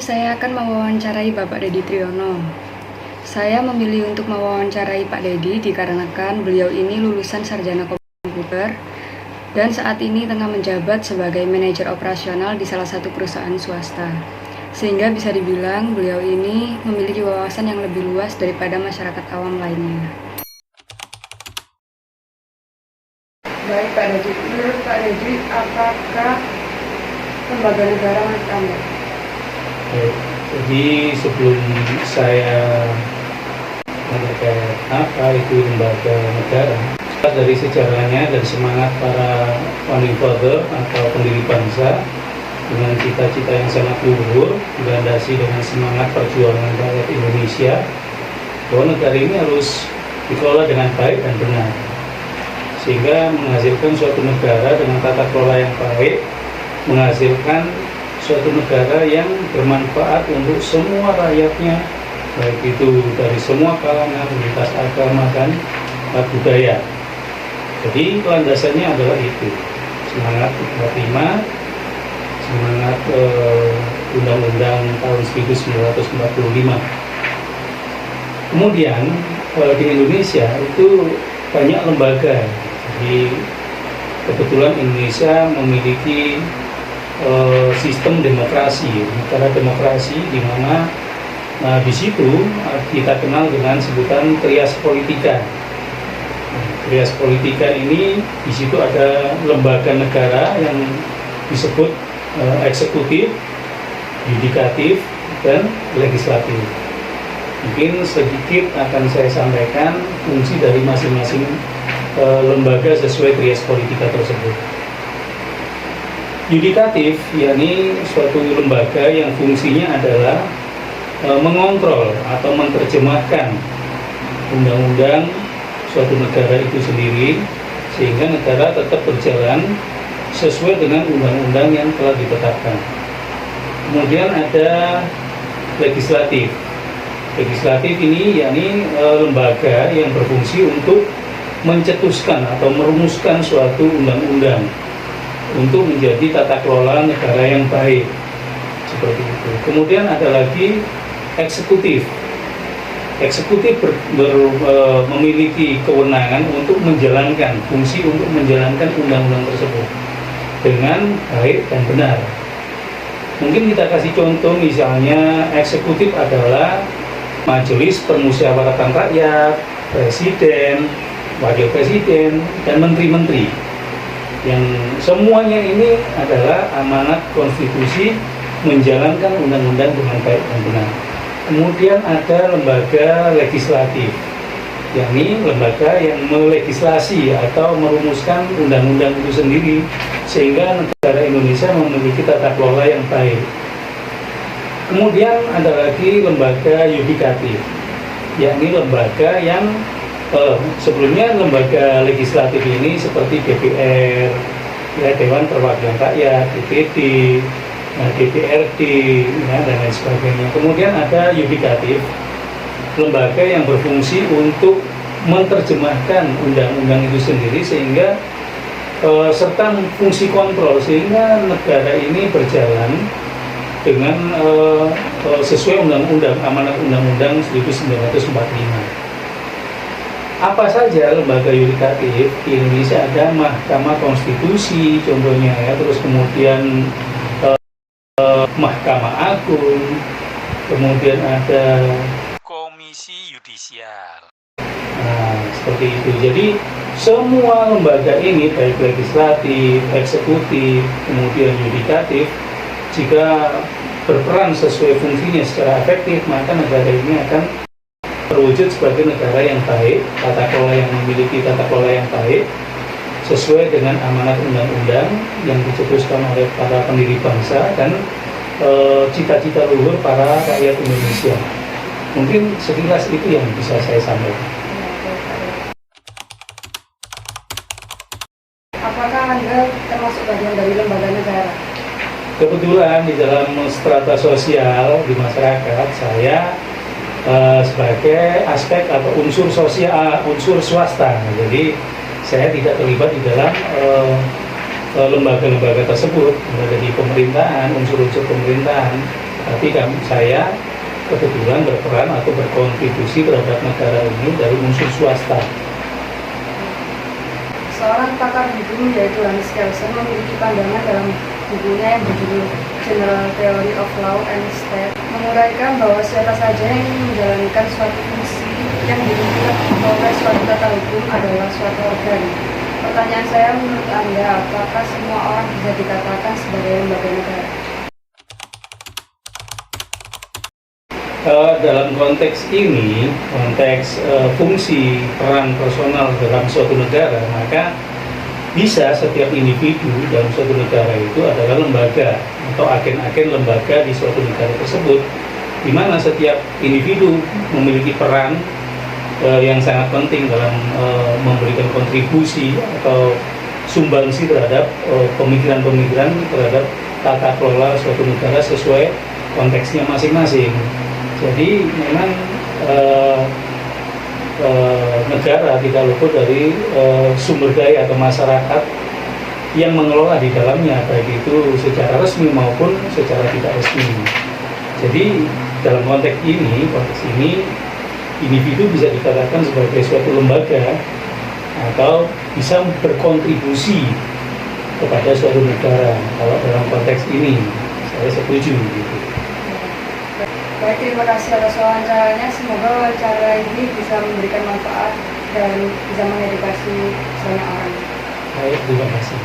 saya akan mewawancarai Bapak Deddy Triyono. Saya memilih untuk mewawancarai Pak Deddy dikarenakan beliau ini lulusan sarjana komputer dan saat ini tengah menjabat sebagai manajer operasional di salah satu perusahaan swasta. Sehingga bisa dibilang beliau ini memiliki wawasan yang lebih luas daripada masyarakat awam lainnya. Baik Pak Deddy, menurut Pak Deddy, apakah lembaga negara menurut Anda? Jadi sebelum saya mengatakan apa itu lembaga negara, dari sejarahnya dan semangat para founding father atau pendiri bangsa dengan cita-cita yang sangat luhur, dilandasi dengan semangat perjuangan rakyat Indonesia, bahwa negara ini harus dikelola dengan baik dan benar, sehingga menghasilkan suatu negara dengan tata kelola yang baik, menghasilkan suatu negara yang bermanfaat untuk semua rakyatnya, baik itu dari semua kalangan, lintas agama dan budaya. Jadi landasannya adalah itu, semangat 45, semangat Undang-Undang tahun 1945. Kemudian di Indonesia itu banyak lembaga. Jadi kebetulan Indonesia memiliki sistem demokrasi, negara demokrasi, di mana di situ kita kenal dengan sebutan trias politika. Trias politika ini di situ ada lembaga negara yang disebut eksekutif, yudikatif, dan legislatif. Mungkin sedikit akan saya sampaikan fungsi dari masing-masing lembaga sesuai trias politika tersebut. Yudikatif, yakni suatu lembaga yang fungsinya adalah mengontrol atau menerjemahkan undang-undang suatu negara itu sendiri, sehingga negara tetap berjalan sesuai dengan undang-undang yang telah ditetapkan. Kemudian ada legislatif. Legislatif ini yakni lembaga yang berfungsi untuk mencetuskan atau merumuskan suatu undang-undang untuk menjadi tata kelola negara yang baik, seperti itu. Kemudian ada lagi eksekutif. Eksekutif memiliki kewenangan untuk menjalankan fungsi untuk menjalankan undang-undang tersebut dengan baik dan benar. Mungkin kita kasih contoh, misalnya eksekutif adalah Majelis Permusyawaratan Rakyat, Presiden, Wakil Presiden, dan Menteri-Menteri, yang semuanya ini adalah amanat konstitusi menjalankan undang-undang dengan baik dan benar. Kemudian ada lembaga legislatif, yakni lembaga yang melegislasi atau merumuskan undang-undang itu sendiri, sehingga negara Indonesia memiliki tata kelola yang baik. Kemudian ada lagi lembaga yudikatif, yakni lembaga yang sebelumnya lembaga legislatif ini seperti DPR, ya, Dewan Perwakilan Rakyat, DPD, DPRD, ya, dan lain sebagainya. Kemudian ada yudikatif, lembaga yang berfungsi untuk menerjemahkan undang-undang itu sendiri, sehingga serta fungsi kontrol, sehingga negara ini berjalan dengan sesuai undang-undang, amanat undang-undang 1945. Apa saja lembaga yudikatif di Indonesia? Ada Mahkamah Konstitusi contohnya, ya, terus kemudian Mahkamah Agung, kemudian ada Komisi Yudisial. Nah, seperti itu. Jadi semua lembaga ini, baik legislatif, eksekutif, kemudian yudikatif, jika berperan sesuai fungsinya secara efektif, maka negara ini akan terwujud sebagai negara yang baik, tata kelola yang memiliki tata kelola yang baik, sesuai dengan amanat undang-undang yang dicetuskan oleh para pendiri bangsa dan cita-cita luhur para rakyat Indonesia. Mungkin sekilas itu yang bisa saya sampaikan. Apakah Anda termasuk bagian dari lembaga negara? Kebetulan di dalam strata sosial di masyarakat, saya sebagai aspek atau unsur sosial, unsur swasta. Jadi saya tidak terlibat di dalam lembaga-lembaga tersebut, berada di pemerintahan, unsur-unsur pemerintahan. Tapi saya kebetulan berperan atau berkontribusi terhadap negara ini dari unsur swasta. Seorang pakar hukum yaitu Hans Kelsen memiliki pandangan dalam bukunya yang berjudul General Theory of Law and State, menguraikan bahwa siapa saja yang menjalankan suatu fungsi yang dimiliki oleh suatu tata hukum adalah suatu organ. Pertanyaan saya, menurut Anda, apakah semua orang bisa dikatakan sebagai lembaga negara? Dalam konteks ini, konteks fungsi peran personal dalam suatu negara, maka bisa setiap individu dalam suatu negara itu adalah lembaga atau agen-agen lembaga di suatu negara tersebut, di mana setiap individu memiliki peran yang sangat penting dalam memberikan kontribusi atau sumbangsi terhadap pemikiran-pemikiran terhadap tata kelola suatu negara sesuai konteksnya masing-masing. Jadi memang negara tidak luput dari sumber daya atau masyarakat yang mengelola di dalamnya, baik itu secara resmi maupun secara tidak resmi. Jadi dalam konteks ini individu bisa dikatakan sebagai suatu lembaga atau bisa berkontribusi kepada suatu negara. Kalau dalam konteks ini saya setuju gitu. Baik, terima kasih atas wawancaranya. Semoga wawancara ini bisa memberikan manfaat dan bisa mengedukasi banyak orang. Baik, terima kasih.